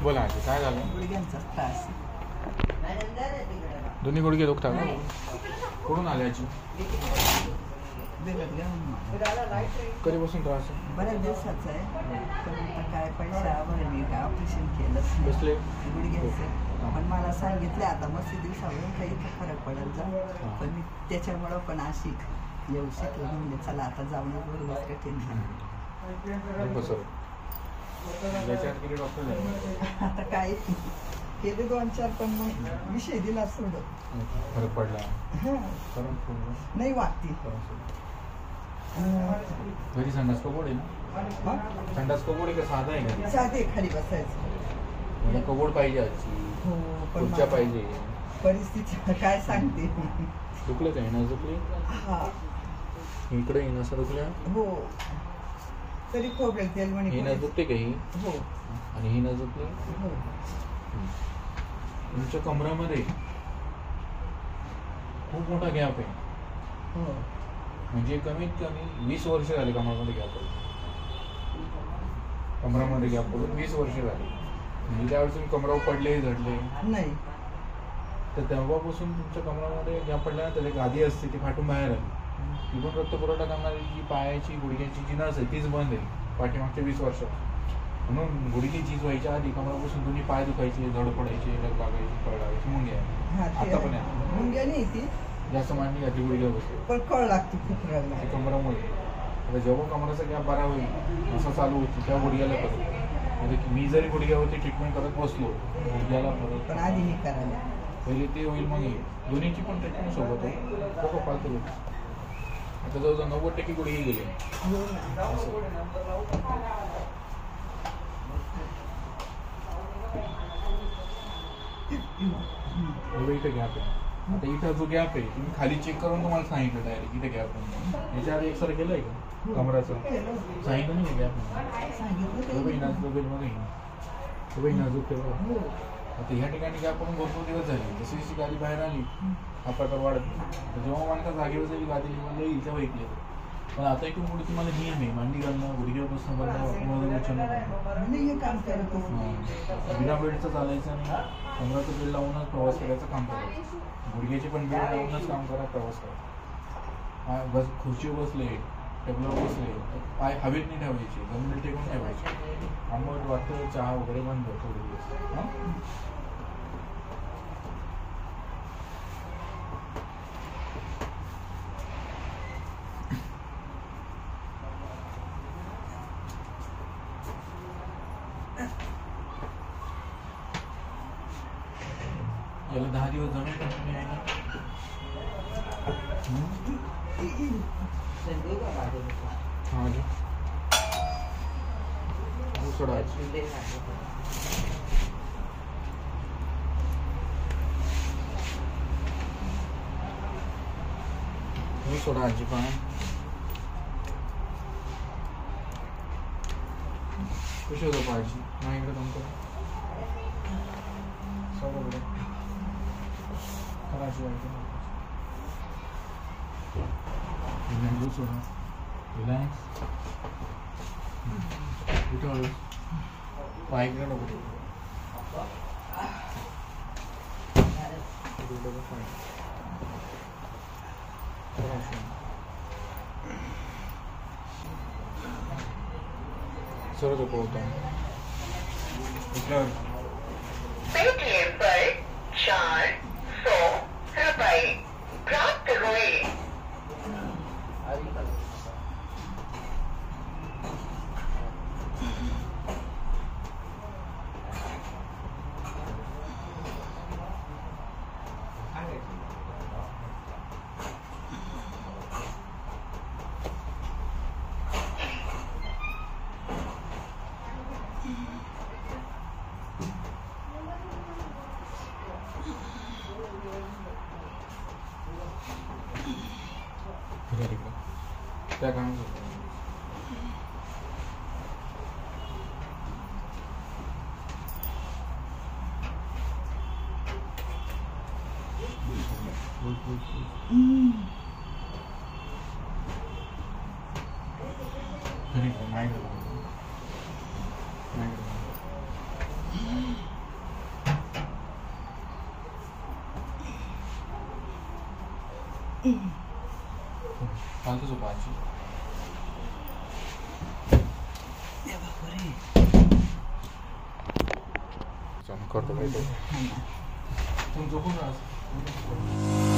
बोला आजी काय झालं? गुडघ्यांचा त्रास. दोन्ही गुडघे दुखतात का? कुठून आले आजी? कधीपासून त्रास आहे? बऱ्याच दिवसाचं आहे, पण आता काय पैशावर मी काय ऑपरेशन केलंच नाही. कसले? गुडघ्याचं. पण मला सांगितलं आता मस्त दिवसावरून काही इथं फरक पडेल जा, पण मी त्याच्यामुळं पण अशी येऊ शकले म्हणजे चला आता जाऊन बरोबर कठीण झालं. आता काय केले 2-4 पण मग विषय दिला सोडत फरक पडला नाही वाटते. घरी संडास कबोर्ड आहे ना? संडास कबोर्ड आहे का साधा आहे का? साधे खाली बसायचं. म्हणजे कबोर्ड पाहिजे आजी, खुर्च्या पाहिजे. परिस्थिती काय सांगते. दुखलं काय ना? दुखले इकडे येणं असं दुखल्या? हो तरी खोबरेल तेल म्हणे. ही नस दुखते का ही? हो. आणि ही नस दुखली? हो. तुमच्या कमरामध्ये खूप मोठा गॅप आहे. हो. म्हणजे कमीत कमी 20 वर्ष झाली कमरामध्ये गॅप पडून. कमरामध्ये गॅप पडून 20 वर्ष झाली. म्हणजे त्यावेळेस तुम्ही कमरावर पडले झडले नाही, तर तेव्हापासून तुमच्या कमरामध्ये गॅप पडल्यानंतर एक गादी असते ती फाटून बाहेर आली. ती पण रक्तपुरवठा करणारी जी पायाची गुडघ्याची जी नस आहे तीच बंद आहे पाठीमागच्या 20 वर्षात. म्हणून गुडघी चीज व्हायच्या आधी कमरापासून दोन्ही पाय दुखायचे, जड पडायचे, लग लागायची, कळ लागायची, मुंग्या. आता पण आहे मुंग्या नाही ती जास्त मांडणी घातली गुडघ्या बसते पण कळ लागते खूप रडला कमरामुळे. आता जेव्हा कमराचा गॅप बरा होईल असं चालू होती त्या गुडघ्याला परत. म्हणजे मी जरी गुडघ्यावरती ट्रीटमेंट करत बसलो गुडघ्याला परत पण आधी नाही करायला पहिले ते होईल मग येईल. दोन्हीची पण ट्रीटमेंट सोबत आहे. खूप फालतू होती. आता जवळजवळ 90% गुडघे गेले. इथे गॅप आहे. आता इथं जो गॅप आहे तुम्ही खाली चेक करून तुम्हाला सांगितलं डायरेक्ट इथे गॅप आहे. याच्या आधी एक्सरे केलंय का कमराचं? सांगितलं नाही गॅप नाजूक ठेवा. आता ह्या ठिकाणी गॅप करून भरपूर दिवस झाले. जशी जशी गादी बाहेर आली हा प्रकार वाढत नाही. जेव्हा माणसा जागेवर जाईल गादी येईल तेव्हा ऐकले. पण आता इकडून पुढे तुम्हाला नियम आहे मांडी घालणं, गुडघ्यावर बसणं बिना बेल्टचं चालायचं नाही. कमराचं बेल्ट लावूनच प्रवास करायचं काम करायचं. गुडघ्याची पण बेल्ट लावूनच काम करा, प्रवास करा. बस खुर्चीवर बसले, टेबलवर बसले पाय हवेत नाही ठेवायचे, जमिनीत टेकून ठेवायचे. आंबट वाटतं चहा वगैरे बंद थोडे दिवस. याला 10 दिवस जमेल का तुम्ही आहे ना? हाँ जी सोडा सोडा आजी पाहा कशी होतं पाहिजे नाही इकडे तुमचं सगळं करायची मेंदू सोडा रिलॅक्स उठव पाय इकडे नको सरळ तो पोहतो उठल्यावर पेटीएम पर 400 रुपये प्राप्त हुए. क्या काम घरी नाही गेलो. नाही गेलो. फालतू झोपा आजी. करतो काही तुम्ही झोपून राहा.